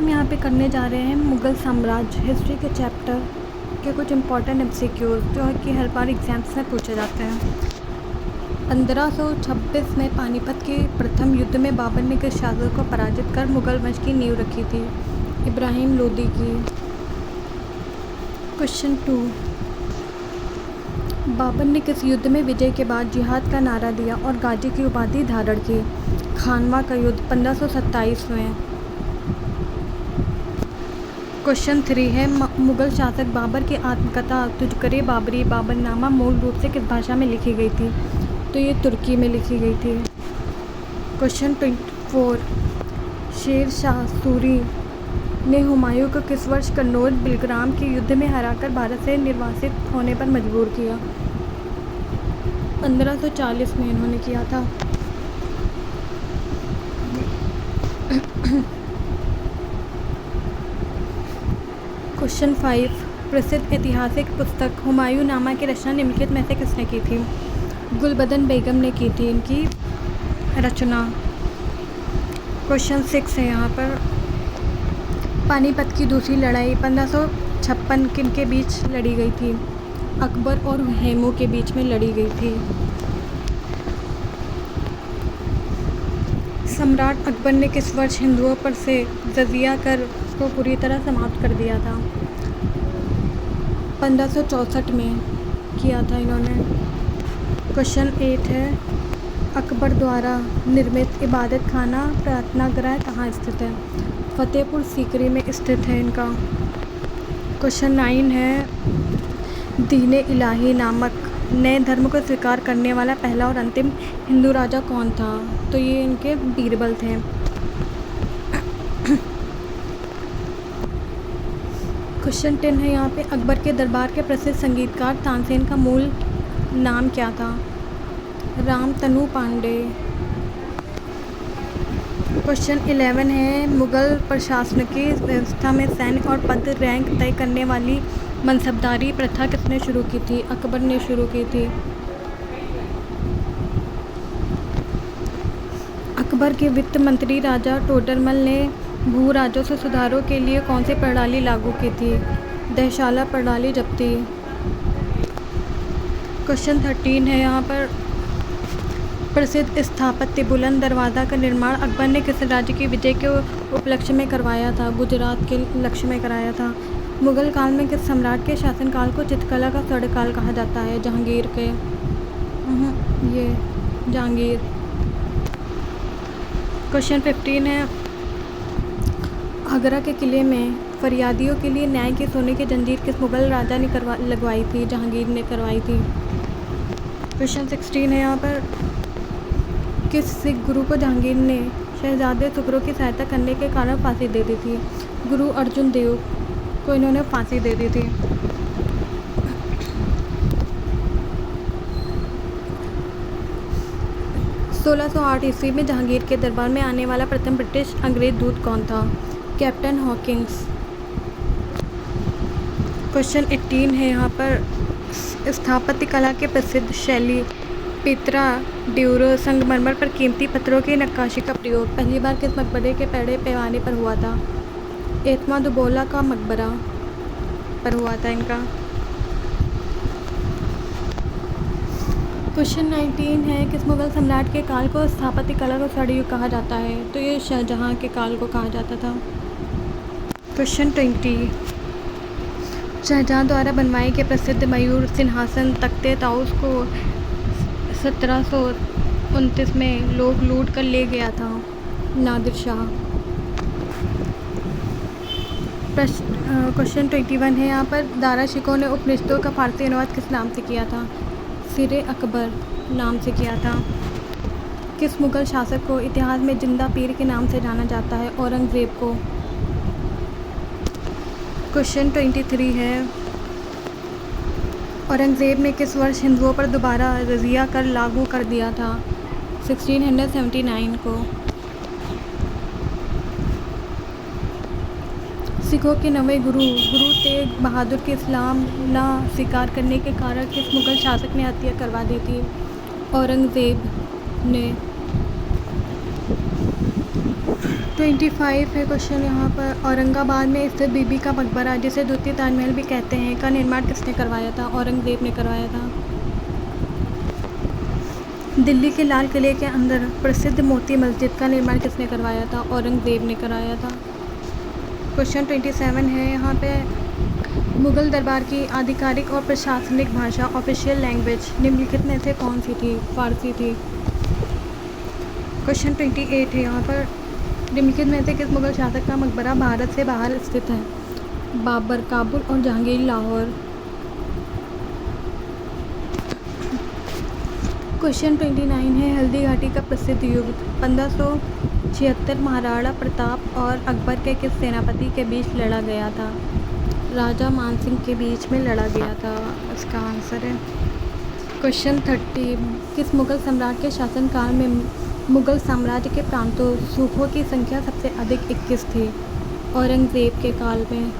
हम यहाँ पे करने जा रहे हैं मुग़ल साम्राज्य हिस्ट्री के चैप्टर के कुछ इम्पॉर्टेंट एमसीक्यूज़ जो है कि हर बार एग्ज़ाम्स में पूछे जाते हैं। 1526 में पानीपत के प्रथम युद्ध में बाबर ने किस शासक को पराजित कर मुग़ल वंश की नींव रखी थी? इब्राहिम लोदी की। क्वेश्चन 2, बाबर ने किस युद्ध में विजय के बाद जिहाद का नारा दिया और गाजी की उपाधि धारण की? खानवा का युद्ध 1527 में। क्वेश्चन 3 है मुग़ल शासक बाबर की आत्मकथा तुझकरे बाबरी बाबरनामा मूल रूप से किस भाषा में लिखी गई थी? तो ये तुर्की में लिखी गई थी। क्वेश्चन 24, शेर शाह सूरी ने हुमायूं को किस वर्ष कन्नौज बिलग्राम के युद्ध में हराकर भारत से निर्वासित होने पर मजबूर किया? 1540 में इन्होंने किया था। क्वेश्चन 5, प्रसिद्ध ऐतिहासिक पुस्तक हुमायूं नामा की रचना निम्नलिखित में से किसने की थी? गुलबदन बेगम ने की थी इनकी रचना। क्वेश्चन 6 है यहाँ पर, पानीपत की दूसरी लड़ाई 1556 किनके बीच लड़ी गई थी? अकबर और हुमायूं के बीच में लड़ी गई थी। सम्राट अकबर ने किस वर्ष हिंदुओं पर से जजिया कर को पूरी तरह समाप्त कर दिया था? 1564 में किया था इन्होंने। क्वेश्चन 8 है, अकबर द्वारा निर्मित इबादत खाना प्रार्थना गृह कहाँ स्थित है? फतेहपुर सीकरी में स्थित है इनका। क्वेश्चन 9 है, दीन इलाही नामक नए धर्म को स्वीकार करने वाला पहला और अंतिम हिंदू राजा कौन था? तो ये इनके बीरबल थे। क्वेश्चन 10 है यहाँ पे, अकबर के दरबार के प्रसिद्ध संगीतकार तानसेन का मूल नाम क्या था? रामतनु पांडे। क्वेश्चन 11 है, मुग़ल प्रशासनिक व्यवस्था में सैन्य और पद रैंक तय करने वाली मनसबदारी प्रथा किसने शुरू की थी? अकबर ने शुरू की थी। अकबर के वित्त मंत्री राजा टोडरमल ने भू राजस्व सुधारों के लिए कौन सी प्रणाली लागू की थी? दहशाला प्रणाली जब्ती। क्वेश्चन 13 है यहाँ पर, प्रसिद्ध स्थापत्य बुलंद दरवाज़ा का निर्माण अकबर ने किस राज्य की विजय के उपलक्ष्य में करवाया था? गुजरात के लक्ष्य में कराया था। मुग़ल काल में किस सम्राट के शासनकाल को चित्रकला का स्वर्णकाल कहा जाता है? जहांगीर के। ये जहांगीर। क्वेश्चन 15 है, आगरा के किले में फरियादियों के लिए न्याय की सोने की जंजीर किस मुग़ल राजा ने लगवाई थी? जहांगीर ने करवाई थी। क्वेश्चन 16 है यहाँ पर, किस सिख गुरु को जहांगीर ने शहजादे सुखरू की सहायता करने के कारण फांसी दे दी थी? गुरु अर्जुन देव को इन्होंने फांसी दे दी थी। (1608) ईस्वी में जहांगीर के दरबार में आने वाला प्रथम ब्रिटिश अंग्रेज दूत कौन था? Captain Hawkins. क्वेश्चन 18 है यहाँ पर, स्थापत्य कला के प्रसिद्ध शैली पेत्रा ड्यूरो संगमरमर पर कीमती पत्थरों की नक्काशी का प्रयोग पहली बार किस मकबरे के बड़े पैमाने पर हुआ था? एतमादुद्दौला का मकबरा पर हुआ था इनका। क्वेश्चन 19 है, किस मुग़ल सम्राट के काल को स्थापत्य कला का स्वर्णयुग कहा जाता है? तो ये शाहजहाँ के काल को कहा जाता था। क्वेश्चन 20, शाहजहाँ द्वारा बनवाए गए प्रसिद्ध मयूर सिंहासन तख्ते ताउस को 1729 में लोग लूट कर ले गया था? नादिर शाह। क्वेश्चन 21 है यहाँ पर, दारा शिकोह ने उपनिषदों का फारसी अनुवाद किस नाम से किया था? सिरे अकबर नाम से किया था। किस मुग़ल शासक को इतिहास में जिंदा पीर के नाम से जाना जाता है? औरंगज़ेब को। क्वेश्चन 23 है, औरंगज़ेब ने किस वर्ष हिंदुओं पर दोबारा जजिया कर लागू कर दिया था? 1679 को। सिखों के नवें गुरु तेग बहादुर के इस्लाम ना स्वीकार करने के कारण किस मुग़ल शासक ने हत्या करवा दी थी? औरंगज़ेब ने। 25 है क्वेश्चन यहाँ पर। औरंगाबाद में स्थित बीबी का मकबरा, जिसे द्वितीय ताजमहल भी कहते हैं, का निर्माण किसने करवाया था? औरंगज़ेब ने करवाया था। दिल्ली के लाल किले के अंदर प्रसिद्ध मोती मस्जिद का निर्माण किसने करवाया था? औरंगज़ेब ने कराया था। क्वेश्चन 27 है यहाँ पे। मुग़ल दरबार की आधिकारिक और प्रशासनिक भाषा, ऑफिशियल लैंग्वेज, निम्नलिखित में से कौन सी थी? फ़ारसी थी। क्वेश्चन 28 है यहाँ पर। निम्नलिखित में से किस मुग़ल शासक का मकबरा भारत से बाहर स्थित है? बाबर काबुल और जहांगीर लाहौर। क्वेश्चन 29 है। हल्दी घाटी का प्रसिद्ध युद्ध 1576 महाराणा प्रताप और अकबर के किस सेनापति के बीच लड़ा गया था? राजा मानसिंह के बीच में लड़ा गया था। इसका आंसर है क्वेश्चन 30। किस मुग़ल सम्राट के शासनकाल में मुग़ल साम्राज्य के प्रांतों सूबों की संख्या सबसे अधिक 21 थी? औरंगज़ेब के काल में।